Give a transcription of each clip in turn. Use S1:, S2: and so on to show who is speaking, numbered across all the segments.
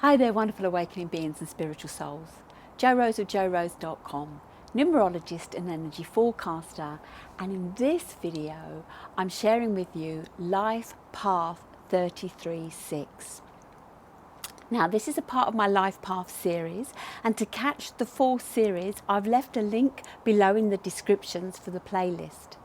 S1: Hi there, wonderful awakening beings and spiritual souls. Jo Rose of JoRose.com, numerologist and energy forecaster, and in this video I'm sharing with you Life Path 33-6. Now this is a part of my Life Path series, and to catch the full series I've left a link below in the descriptions for the playlist.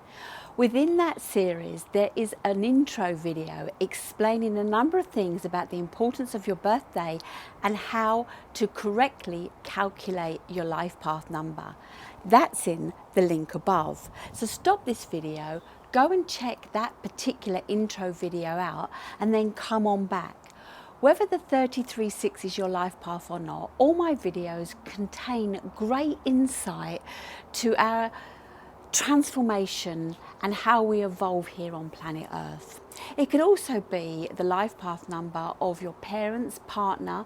S1: Within that series, there is an intro video explaining a number of things about the importance of your birthday and how to correctly calculate your life path number. That's in the link above. So stop this video, go and check that particular intro video out, and then come on back. Whether the 33-6 is your life path or not, all my videos contain great insight to our transformation and how we evolve here on planet Earth. It could also be the life path number of your parents, partner,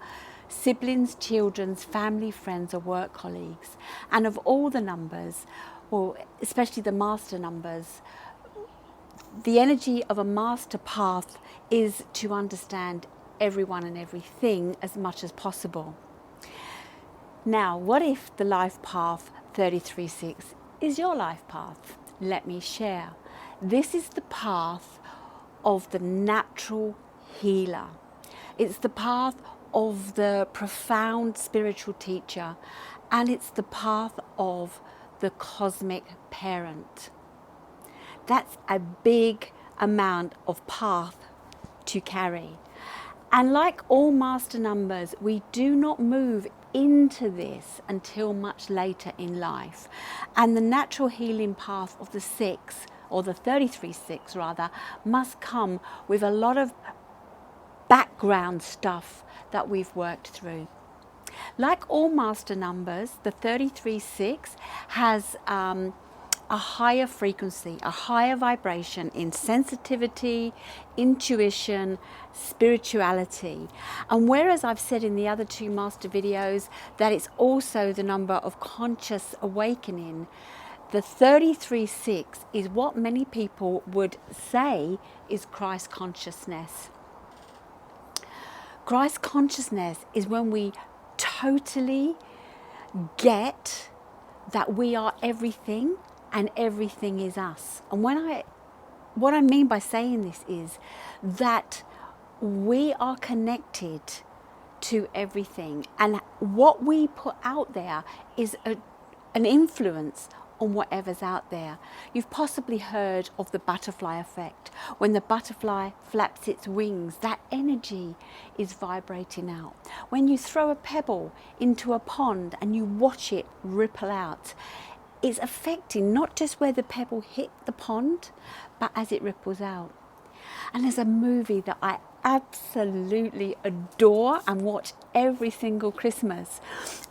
S1: siblings, children's, family, friends or work colleagues. And of all the numbers, well, especially the master numbers, the energy of a master path is to understand everyone and everything as much as possible. Now, what if the life path 33-6 is your life path? Let me share. This is the path of the natural healer. It's the path of the profound spiritual teacher, and it's the path of the cosmic parent. That's a big amount of path to carry. And like all master numbers, we do not move into this until much later in life. And the natural healing path of the 6, or the 33-6 rather, must come with a lot of background stuff that we've worked through. Like all master numbers, the 33-6 has a higher frequency, a higher vibration in sensitivity, intuition, spirituality. And whereas I've said in the other two master videos that it's also the number of conscious awakening, the 33-6 is what many people would say is Christ consciousness. Christ consciousness is when we totally get that we are everything and everything is us. And what I mean by saying this is that we are connected to everything, and what we put out there is an influence on whatever's out there. You've possibly heard of the butterfly effect. When the butterfly flaps its wings, that energy is vibrating out. When you throw a pebble into a pond and you watch it ripple out, it's affecting not just where the pebble hit the pond, but as it ripples out. And there's a movie that I absolutely adore and watch every single Christmas,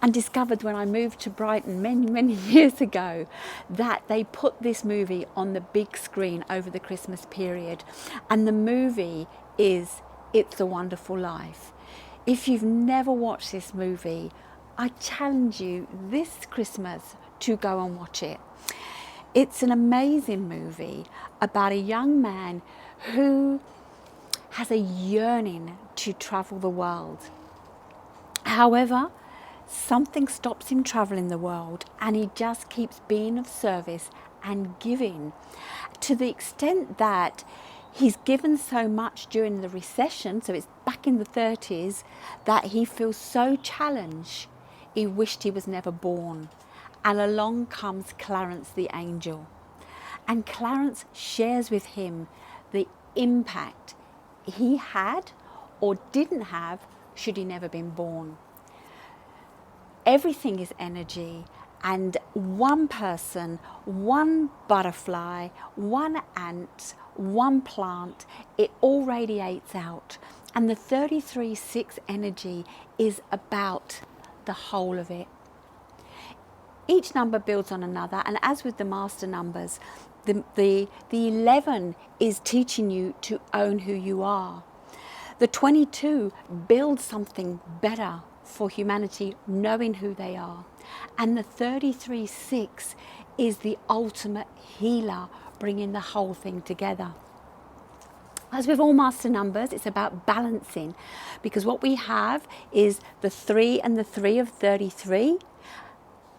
S1: and discovered when I moved to Brighton many years ago that they put this movie on the big screen over the Christmas period. And the movie is It's a Wonderful Life. If you've never watched this movie, I challenge you this Christmas to go and watch it. It's an amazing movie about a young man who has a yearning to travel the world. However, something stops him traveling the world, and he just keeps being of service and giving, to the extent that he's given so much during the recession, so it's back in the 30s, that he feels so challenged he wished he was never born. And along comes Clarence the angel, and Clarence shares with him the impact he had or didn't have should he never been born. Everything is energy, and one person, one butterfly, one ant, one plant, it all radiates out. And the 33-6 energy is about the whole of it. Each number builds on another, and as with the master numbers, the 11 is teaching you to own who you are. The 22 builds something better for humanity, knowing who they are. And the 33-6 is the ultimate healer, bringing the whole thing together. As with all master numbers, it's about balancing, because what we have is the 3 and the 3 of 33,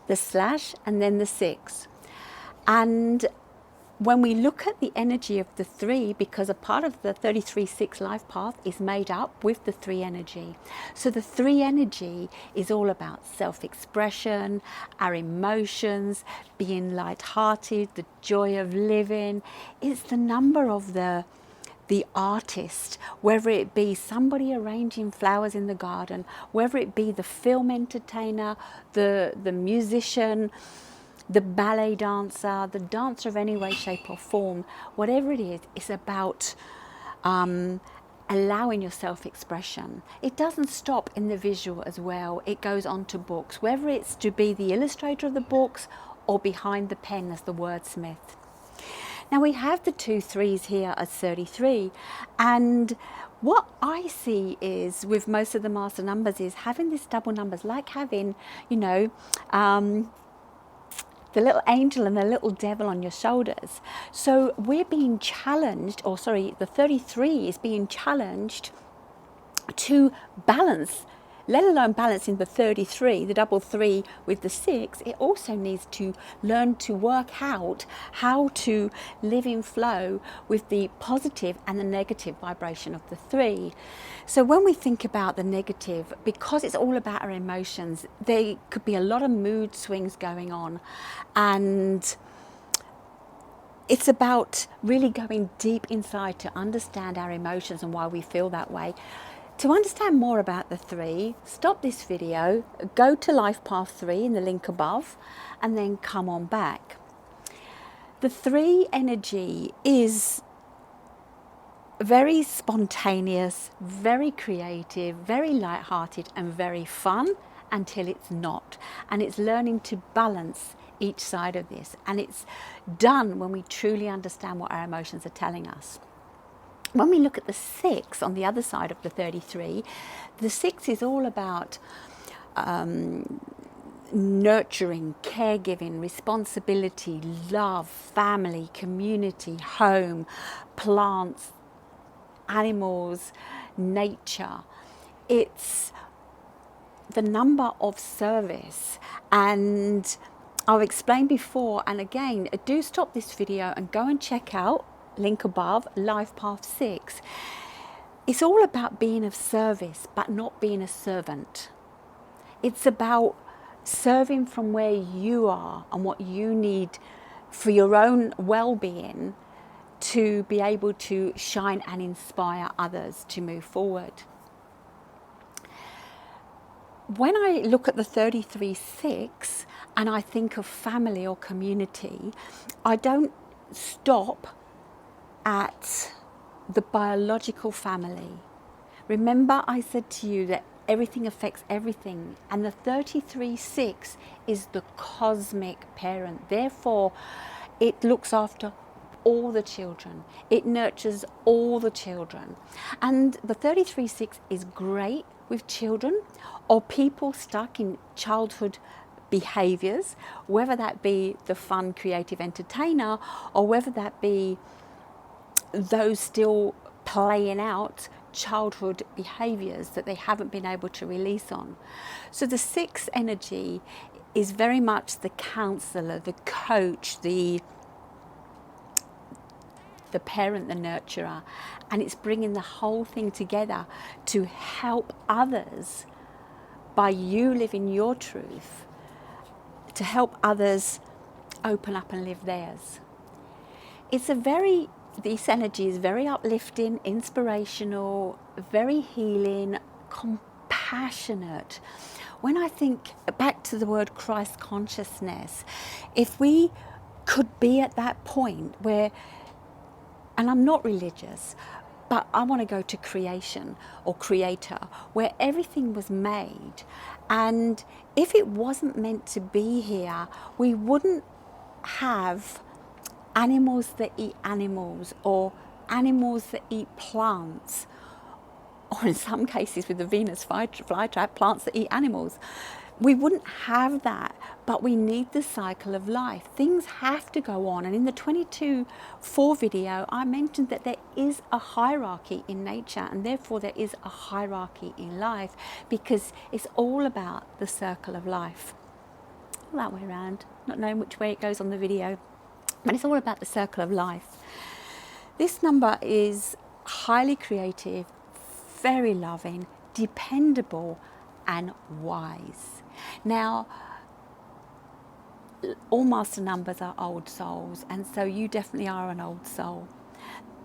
S1: the slash, and then the 6. And when we look at the energy of the 3, because a part of the 33-6 life path is made up with the 3 energy. So the 3 energy is all about self-expression, our emotions, being light-hearted, the joy of living. It's the number of the artist, whether it be somebody arranging flowers in the garden, whether it be the film entertainer, the musician, the ballet dancer, the dancer of any way, shape or form, whatever it is, it's about allowing your self-expression. It doesn't stop in the visual as well. It goes on to books, whether it's to be the illustrator of the books or behind the pen as the wordsmith. Now we have the 2 3s here as 33, and what I see is with most of the master numbers is having this double numbers, like having, you know, the little angel and the little devil on your shoulders. So we're being challenged, or sorry, the 33 is being challenged to balance, let alone balancing the 33, the double 3 with the 6. It also needs to learn to work out how to live in flow with the positive and the negative vibration of the 3. So when we think about the negative, because it's all about our emotions, there could be a lot of mood swings going on, and it's about really going deep inside to understand our emotions and why we feel that way. To understand more about the 3, stop this video, go to Life Path 3 in the link above, and then come on back. The 3 energy is very spontaneous, very creative, very light-hearted, and very fun until it's not. And it's learning to balance each side of this. And it's done when we truly understand what our emotions are telling us. When we look at the 6 on the other side of the 33, the 6 is all about nurturing, caregiving, responsibility, love, family, community, home, plants, animals, nature. It's the number of service, and I've explained before, and again, do stop this video and go and check out, link above, Life Path 6. It's all about being of service, but not being a servant. It's about serving from where you are and what you need for your own well-being to be able to shine and inspire others to move forward. When I look at the 33-6 and I think of family or community, I don't stop at the biological family. Remember, I said to you that everything affects everything, and the 33-6 is the cosmic parent. Therefore, it looks after all the children. It nurtures all the children. And the 33-6 is great with children or people stuck in childhood behaviors, whether that be the fun, creative entertainer, or whether that be those still playing out childhood behaviors that they haven't been able to release on. So the 6 energy is very much the counselor, the coach, the parent, the nurturer, and it's bringing the whole thing together to help others by you living your truth, to help others open up and live theirs. This energy is very uplifting, inspirational, very healing, compassionate. When I think back to the word Christ consciousness, if we could be at that point where, and I'm not religious, but I want to go to creation or creator, where everything was made. And if it wasn't meant to be here, we wouldn't have animals that eat animals, or animals that eat plants, or in some cases with the Venus flytrap, plants that eat animals. we wouldn't have that, but we need the cycle of life. Things have to go on. And in the 22.4 video, I mentioned that there is a hierarchy in nature, and therefore there is a hierarchy in life, because it's all about the circle of life. All that way around, not knowing which way it goes on the video, but it's all about the circle of life. This number is highly creative, very loving, dependable, and wise. Now, all master numbers are old souls, and so you definitely are an old soul.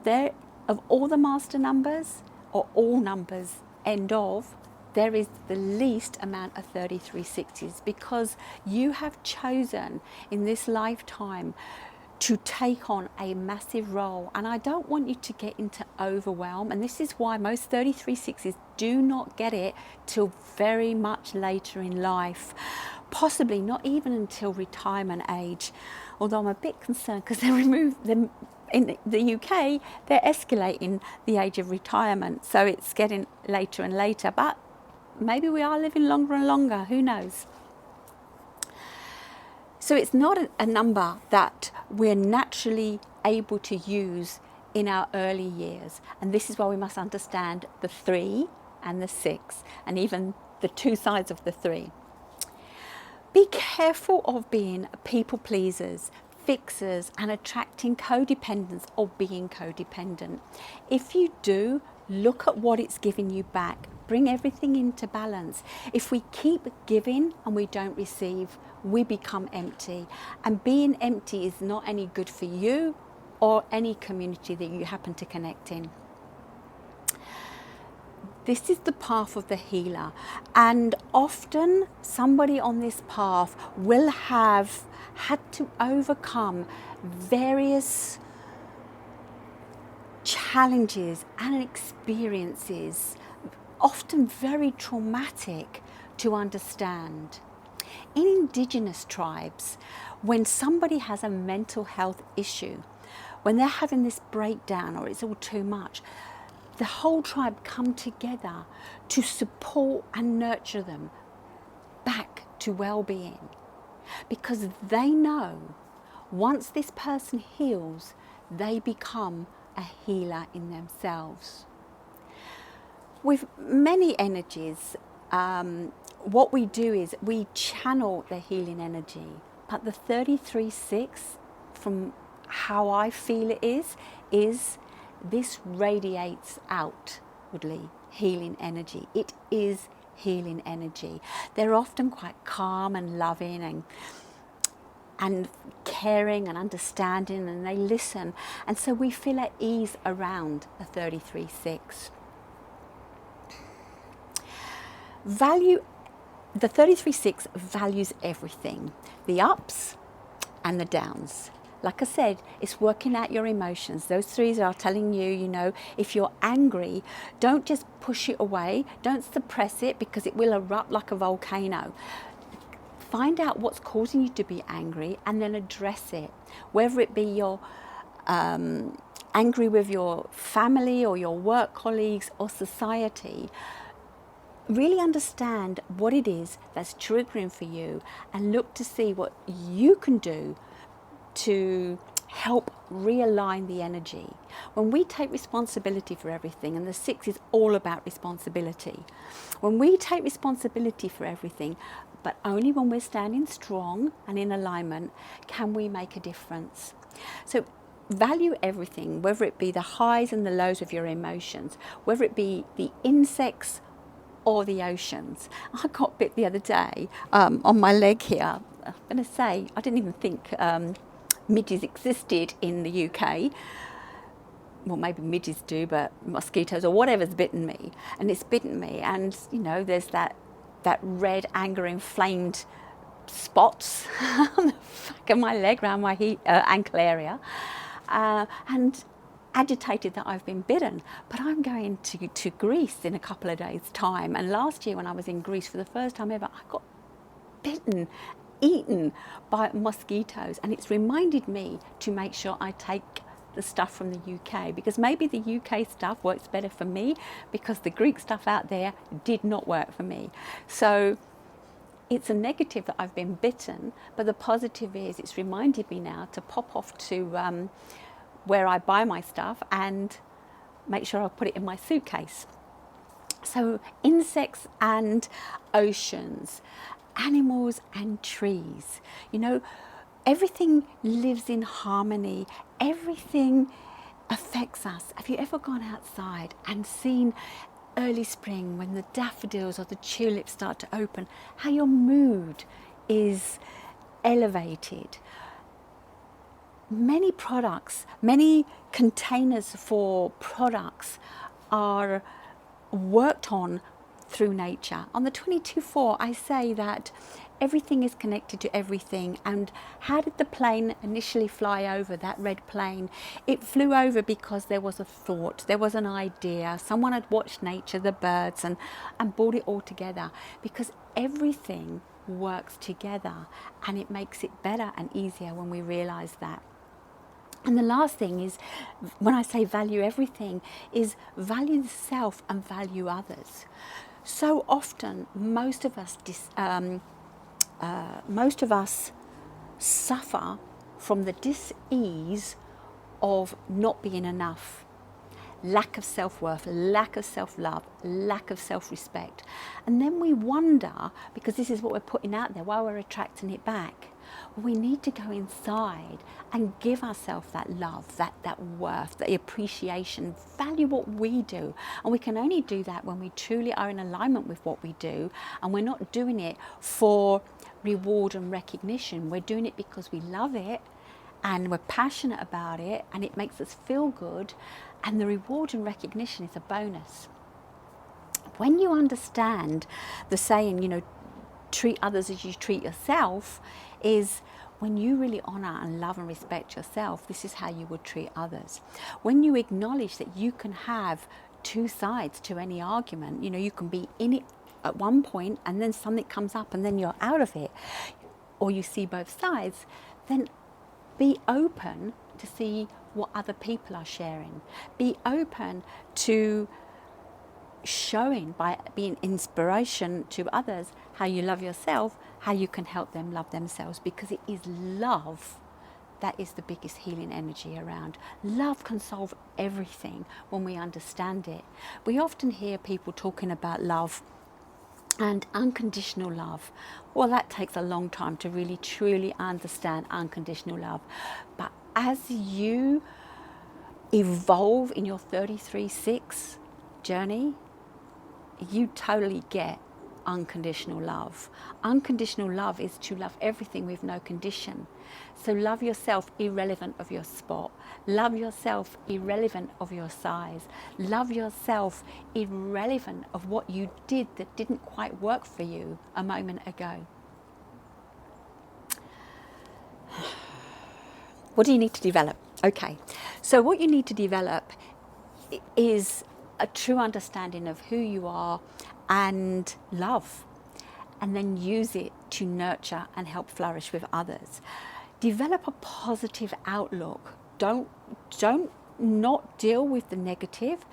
S1: There, of all the master numbers, or all numbers end of, there is the least amount of 3360s, because you have chosen in this lifetime to take on a massive role. And I don't want you to get into overwhelm, and this is why most 3360s do not get it till very much later in life, possibly not even until retirement age, although I'm a bit concerned because they removed them in the UK, they're escalating the age of retirement, so it's getting later and later, but maybe we are living longer and longer, who knows. So it's not a number that we're naturally able to use in our early years. And this is why we must understand the 3 and the 6, and even the 2 sides of the 3. Be careful of being people pleasers, fixers, and attracting codependence or being codependent. If you do, look at what it's giving you back. Bring everything into balance. If we keep giving and we don't receive, we become empty. And being empty is not any good for you or any community that you happen to connect in. This is the path of the healer. And often somebody on this path will have had to overcome various challenges and experiences, often very traumatic to understand. In indigenous tribes, when somebody has a mental health issue, when they're having this breakdown or it's all too much, the whole tribe come together to support and nurture them back to well-being, because they know once this person heals, they become a healer in themselves. With many energies, what we do is we channel the healing energy, but the 33-6, from how I feel it is this radiates outwardly healing energy. It is healing energy. They're often quite calm and loving and caring and understanding, and they listen, and so we feel at ease around a 33-6. The 33-6 values everything, the ups and the downs. Like I said, it's working out your emotions. Those 3s are telling you, you know, if you're angry, don't just push it away, don't suppress it, because it will erupt like a volcano. Find out what's causing you to be angry and then address it, whether it be you're angry with your family or your work colleagues or society. Really understand what it is that's triggering for you and look to see what you can do to help realign the energy. When we take responsibility for everything, and the 6 is all about responsibility, when we take responsibility for everything, but only when we're standing strong and in alignment, can we make a difference. So value everything, whether it be the highs and the lows of your emotions, whether it be the insects or the oceans. I got bit the other day on my leg here. I'm going to say, I didn't even think midges existed in the UK. Well, maybe midges do, but mosquitoes or whatever's bitten me. And it's bitten me, and you know, there's that red, anger, inflamed spots on the back of my leg, around my ankle area, and agitated that I've been bitten. But I'm going to Greece in a couple of days' time, and last year when I was in Greece for the first time ever, I got bitten, eaten by mosquitoes, and it's reminded me to make sure I take the stuff from the UK, because maybe the UK stuff works better for me, because the Greek stuff out there did not work for me. So it's a negative that I've been bitten, but the positive is it's reminded me now to pop off to where I buy my stuff and make sure I put it in my suitcase. So insects and oceans, animals and trees, you know, everything lives in harmony. Everything affects us. Have you ever gone outside and seen early spring when the daffodils or the tulips start to open, how your mood is elevated? Many products, many containers for products are worked on through nature. On the 22.4, I say that everything is connected to everything. And how did the plane initially fly over, that red plane? It flew over because there was a thought, there was an idea, someone had watched nature, the birds, and brought it all together, because everything works together, and it makes it better and easier when we realize that. And the last thing is, when I say value everything, is value the self and value others. So often, most of us suffer from the dis-ease of not being enough. Lack of self-worth, lack of self-love, lack of self-respect. And then we wonder, because this is what we're putting out there while we're attracting it back, we need to go inside and give ourselves that love, that worth, the appreciation, value what we do. And we can only do that when we truly are in alignment with what we do, and we're not doing it for reward and recognition. We're doing it because we love it and we're passionate about it, and it makes us feel good, and the reward and recognition is a bonus. When you understand the saying, you know, treat others as you treat yourself, is when you really honor and love and respect yourself, this is how you would treat others. When you acknowledge that you can have two sides to any argument, you know, you can be in it at one point and then something comes up and then you're out of it, or you see both sides, then be open to see what other people are sharing. Be open to showing, by being inspiration to others, how you love yourself, how you can help them love themselves, because it is love that is the biggest healing energy around. Love can solve everything when we understand it. We often hear people talking about love and unconditional love. Well, that takes a long time to really truly understand unconditional love. But as you evolve in your 33-6 journey, you totally get unconditional love. Unconditional love is to love everything with no condition. So love yourself irrelevant of your spot. Love yourself irrelevant of your size. Love yourself irrelevant of what you did that didn't quite work for you a moment ago. What do you need to develop? Okay, so what you need to develop is a true understanding of who you are and love, and then use it to nurture and help flourish with others. Develop a positive outlook. Don't not deal with the negative.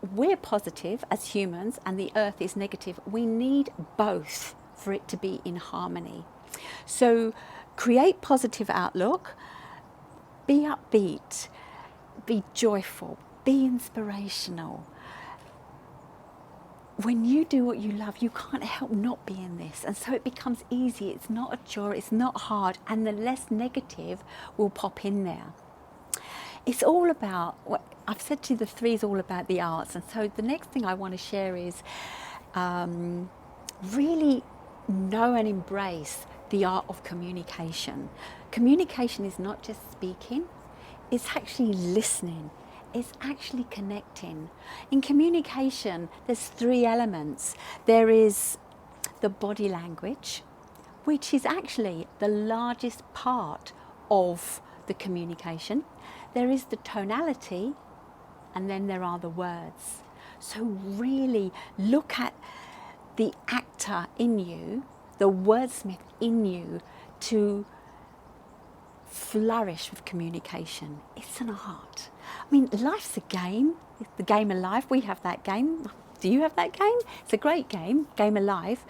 S1: We're positive as humans and the earth is negative. We need both for it to be in harmony. So create positive outlook, be upbeat, be joyful, be inspirational. When you do what you love, you can't help not being this. And so it becomes easy. It's not a chore, it's not hard, and the less negative will pop in there. It's all about, what I've said to you, the 3 is all about the arts. And so the next thing I want to share is really know and embrace the art of communication. Communication is not just speaking, it's actually listening. It's actually connecting. In communication, there's 3 elements. There is the body language, which is actually the largest part of the communication. There is the tonality, and then there are the words. So really look at the actor in you, the wordsmith in you, to flourish with communication. It's an art. I mean, life's a game. It's the game of life. We have that game. Do you have that game? It's a great game, game of life.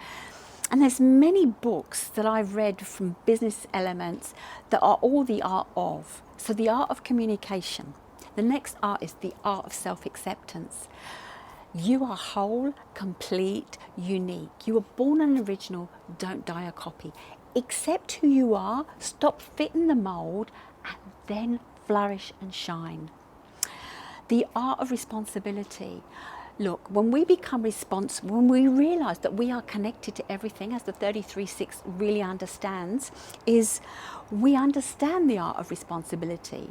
S1: And there's many books that I've read from business elements that are all the art of. So the art of communication. The next art is the art of self-acceptance. You are whole, complete, unique. You were born an original, don't die a copy. Accept who you are, stop fitting the mold, and then flourish and shine. The art of responsibility. Look, when we become responsible, when we realise that we are connected to everything, as the 33-6 really understands, is we understand the art of responsibility.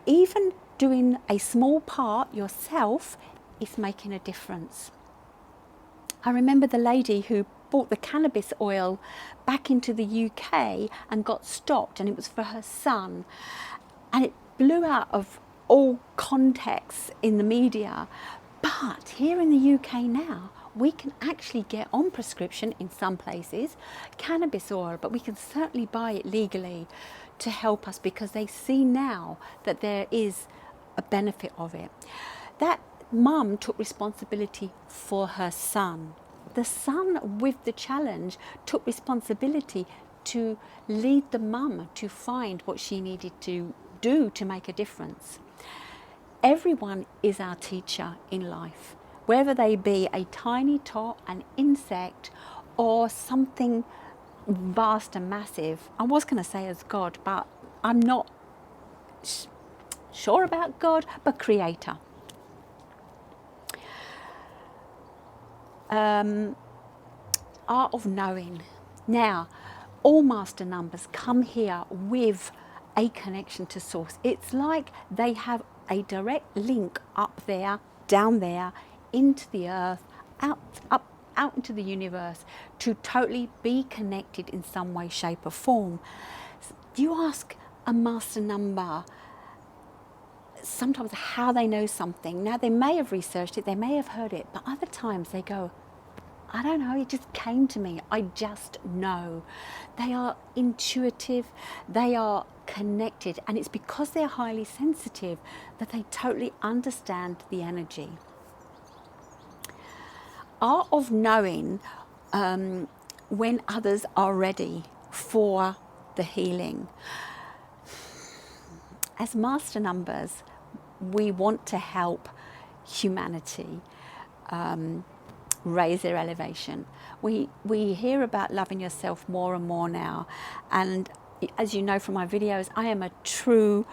S1: Even doing a small part yourself is making a difference. I remember the lady who bought the cannabis oil back into the UK and got stopped, and it was for her son, and it blew out of all contexts in the media. But here in the UK now, we can actually get on prescription in some places cannabis oil, but we can certainly buy it legally to help us, because they see now that there is a benefit of it. That mum took responsibility for her son. The son with the challenge took responsibility to lead the mum to find what she needed to do to make a difference. Everyone is our teacher in life, whether they be a tiny tot, an insect, or something vast and massive. I was going to say as God, but I'm not sure about God, but creator. Art of knowing. Now, all master numbers come here with a connection to source. It's like they have a direct link up there, down there, into the earth, out into the universe, to totally be connected in some way, shape or form. You ask a master number sometimes how they know something. Now, they may have researched it, they may have heard it, but other times they go, I don't know, it just came to me. I just know. They are intuitive, they are connected, and it's because they're highly sensitive that they totally understand the energy. Art of knowing when others are ready for the healing. As master numbers, we want to help humanity raise their elevation. We hear about loving yourself more and more now, and as you know from my videos, I am a true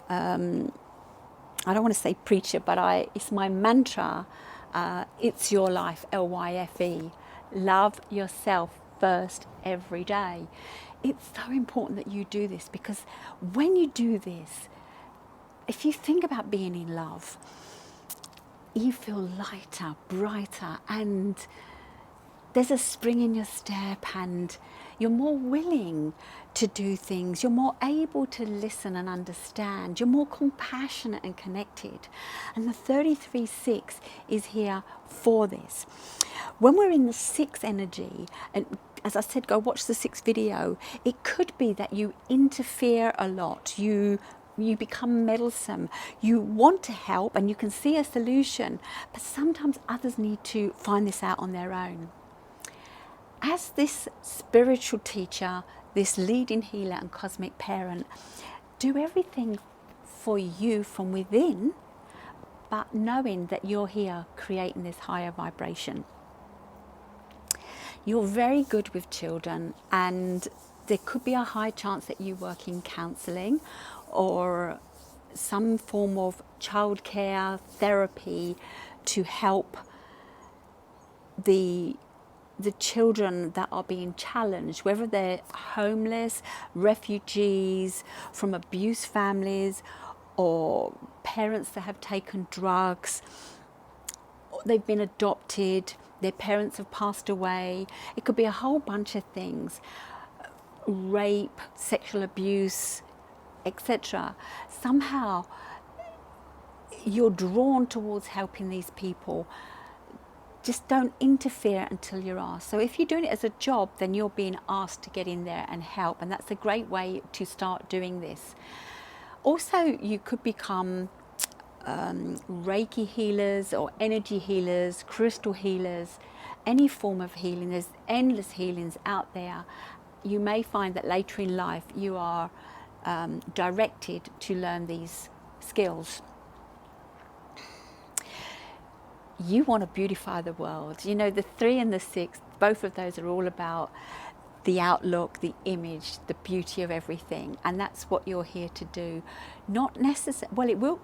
S1: I don't want to say preacher, but it's my mantra. It's your life, LYFE. Love yourself first every day. It's so important that you do this, because when you do this, if you think about being in love, you feel lighter, brighter, and there's a spring in your step, and you're more willing to do things. You're more able to listen and understand. You're more compassionate and connected. And the 33-6 is here for this. When we're in the 6 energy, and as I said, go watch the 6 video, it could be that you interfere a lot. You become meddlesome. You want to help and you can see a solution, but sometimes others need to find this out on their own. As this spiritual teacher, this leading healer and cosmic parent, do everything for you from within, but knowing that you're here creating this higher vibration. You're very good with children, and there could be a high chance that you work in counselling or some form of childcare therapy to help the children that are being challenged, whether they're homeless, refugees from abuse families, or parents that have taken drugs, they've been adopted, their parents have passed away. It could be a whole bunch of things. Rape, sexual abuse, etc. Somehow you're drawn towards helping these people. Just don't interfere until you're asked. So if you're doing it as a job, then you're being asked to get in there and help, and that's a great way to start doing this. Also, you could become Reiki healers or energy healers, crystal healers, any form of healing. There's endless healings out there. You may find that later in life you are directed to learn these skills. You want to beautify the world. You know, the 3 and the 6, both of those are all about the outlook, the image, the beauty of everything. And that's what you're here to do. Not necessarily, well, it will,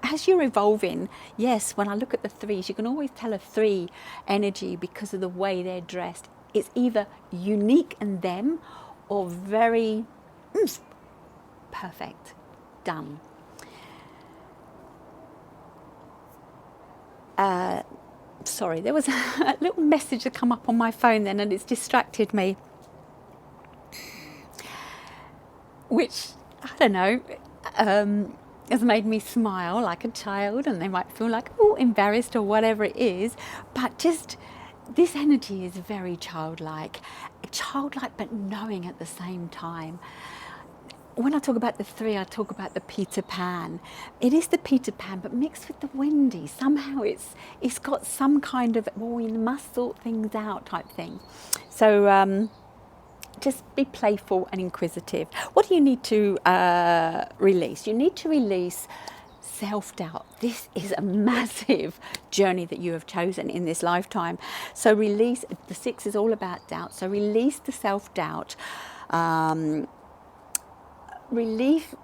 S1: as you're evolving, yes, when I look at the 3s, you can always tell a 3 energy because of the way they're dressed. It's either unique in them or very perfect, done. Sorry, there was a little message that come up on my phone then and it's distracted me. Which, I don't know, has made me smile like a child, and they might feel like, oh, embarrassed or whatever it is. But just, this energy is very childlike but knowing at the same time. When I talk about the 3, I talk about the Peter Pan. It is the Peter Pan, but mixed with the Wendy. Somehow it's got some kind of, well, we must sort things out type thing. So just be playful and inquisitive. What do you need to release? You need to release self-doubt. This is a massive journey that you have chosen in this lifetime. So release, the 6 is all about doubt. So release the self-doubt. Release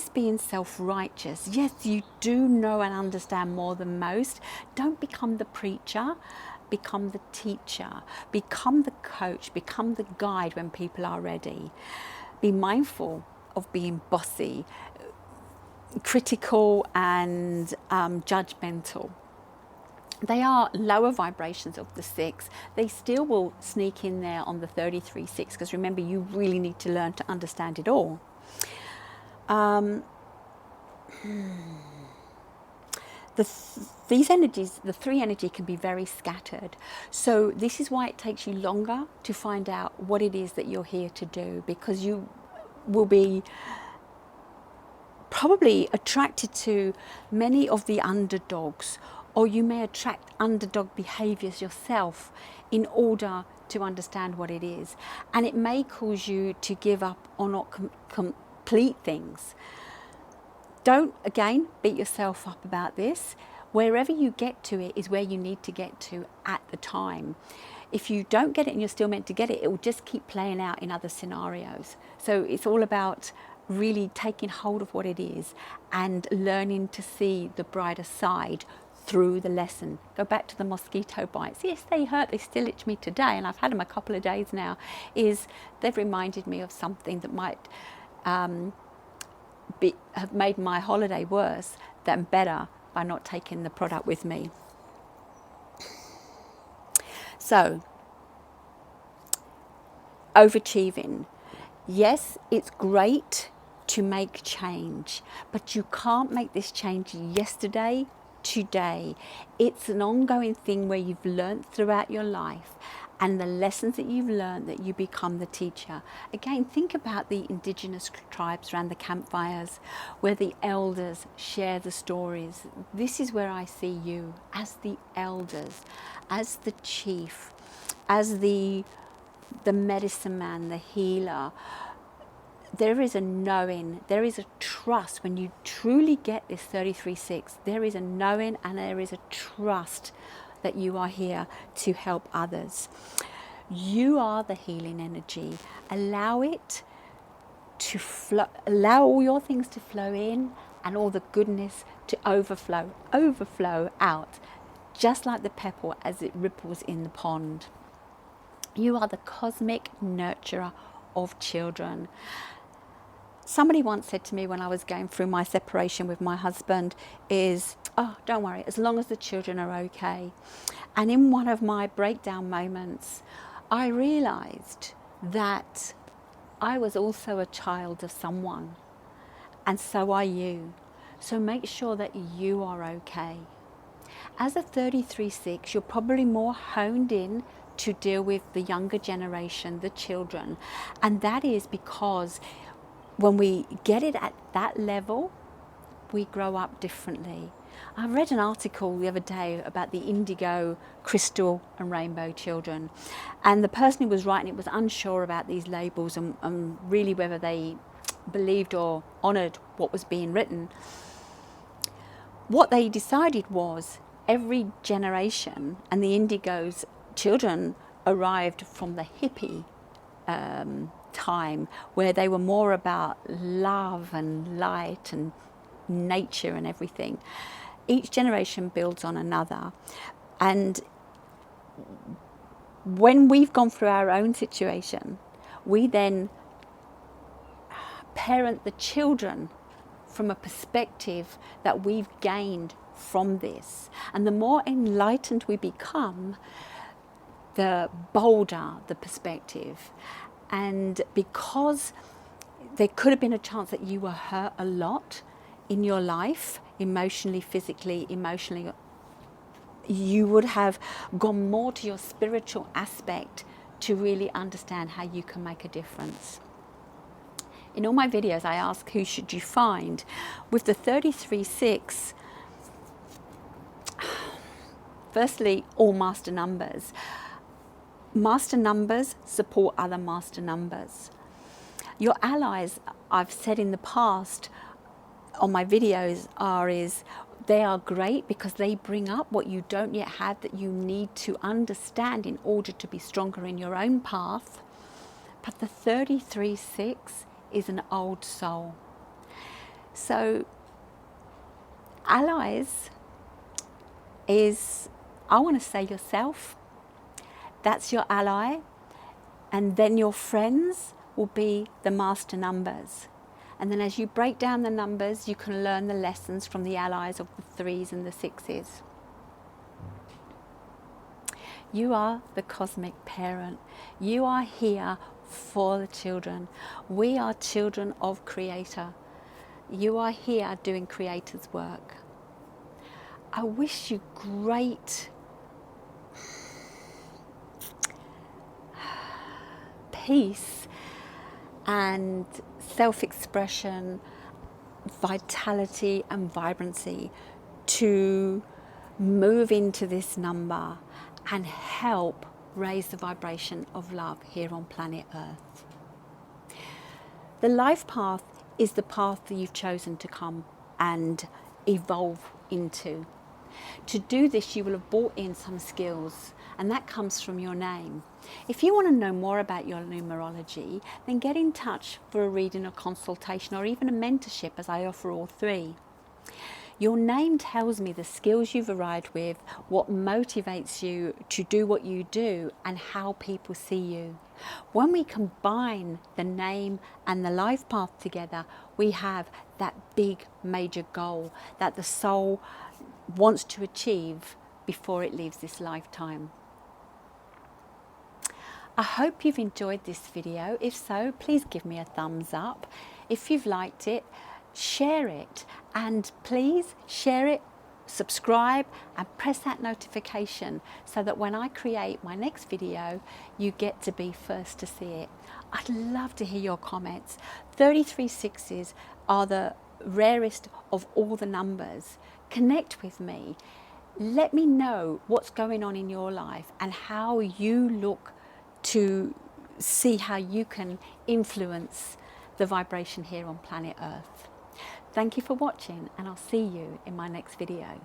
S1: being self-righteous. Yes, you do know and understand more than most. Don't become the preacher. Become the teacher. Become the coach. Become the guide when people are ready. Be mindful of being bossy, critical and judgmental. They are lower vibrations of the 6. They still will sneak in there on the 33-6 because remember, you really need to learn to understand it all. These energies, the 3 energy can be very scattered. So this is why it takes you longer to find out what it is that you're here to do, because you will be probably attracted to many of the underdogs, or you may attract underdog behaviors yourself in order to understand what it is. And it may cause you to give up or not complete things. Don't, again, beat yourself up about this. Wherever you get to it is where you need to get to at the time. If you don't get it and you're still meant to get it, it will just keep playing out in other scenarios. So it's all about really taking hold of what it is and learning to see the brighter side through the lesson. Go back to the mosquito bites. Yes, they hurt, they still itch me today, and I've had them a couple of days now. They've reminded me of something that might have made my holiday worse than better by not taking the product with me. So, overachieving. Yes, it's great to make change, but you can't make this change yesterday, today. It's an ongoing thing where you've learned throughout your life, and the lessons that you've learned, that you become the teacher. Again, think about the indigenous tribes around the campfires where the elders share the stories. This is where I see you as the elders, as the chief, as the medicine man, the healer. There is a knowing, there is a trust. When you truly get this 33-6, there is a knowing and there is a trust that you are here to help others. You are the healing energy. Allow it to flow, allow all your things to flow in and all the goodness to overflow out, just like the pebble as it ripples in the pond. You are the cosmic nurturer of children. Somebody once said to me when I was going through my separation with my husband is, oh, don't worry, as long as the children are okay. And in one of my breakdown moments, I realized that I was also a child of someone, and so are you. So make sure that you are okay. As a 33-6, you're probably more honed in to deal with the younger generation, the children. And that is because when we get it at that level, we grow up differently. I read an article the other day about the indigo, crystal and rainbow children, and the person who was writing it was unsure about these labels and really whether they believed or honoured what was being written. What they decided was every generation, and the indigo's children arrived from the hippie time, where they were more about love and light and nature and everything. Each generation builds on another, and when we've gone through our own situation, we then parent the children from a perspective that we've gained from this. And the more enlightened we become, the bolder the perspective. And because there could have been a chance that you were hurt a lot in your life, emotionally, physically, emotionally, you would have gone more to your spiritual aspect to really understand how you can make a difference. In all my videos, I ask, who should you find? With the 33-6, firstly, all master numbers. Master numbers support other master numbers. Your allies, I've said in the past on my videos, they are great because they bring up what you don't yet have that you need to understand in order to be stronger in your own path. But the 33-6 is an old soul. So allies is, I want to say, yourself. That's your ally. And then your friends will be the master numbers. And then as you break down the numbers, you can learn the lessons from the allies of the 3s and the 6s. You are the cosmic parent. You are here for the children. We are children of Creator. You are here doing Creator's work. I wish you great peace and self-expression, vitality and vibrancy to move into this number and help raise the vibration of love here on planet Earth. The life path is the path that you've chosen to come and evolve into. To do this, you will have brought in some skills, and that comes from your name. If you want to know more about your numerology, then get in touch for a reading or consultation, or even a mentorship, as I offer all 3. Your name tells me the skills you've arrived with, what motivates you to do what you do, and how people see you. When we combine the name and the life path together, we have that big major goal that the soul wants to achieve before it leaves this lifetime. I hope you've enjoyed this video. If so, please give me a thumbs up. If you've liked it, share it, and please share it, subscribe and press that notification so that when I create my next video, you get to be first to see it. I'd love to hear your comments. 33-6s are the rarest of all the numbers. Connect with me. Let me know what's going on in your life and how you look to see how you can influence the vibration here on planet Earth. Thank you for watching, and I'll see you in my next video.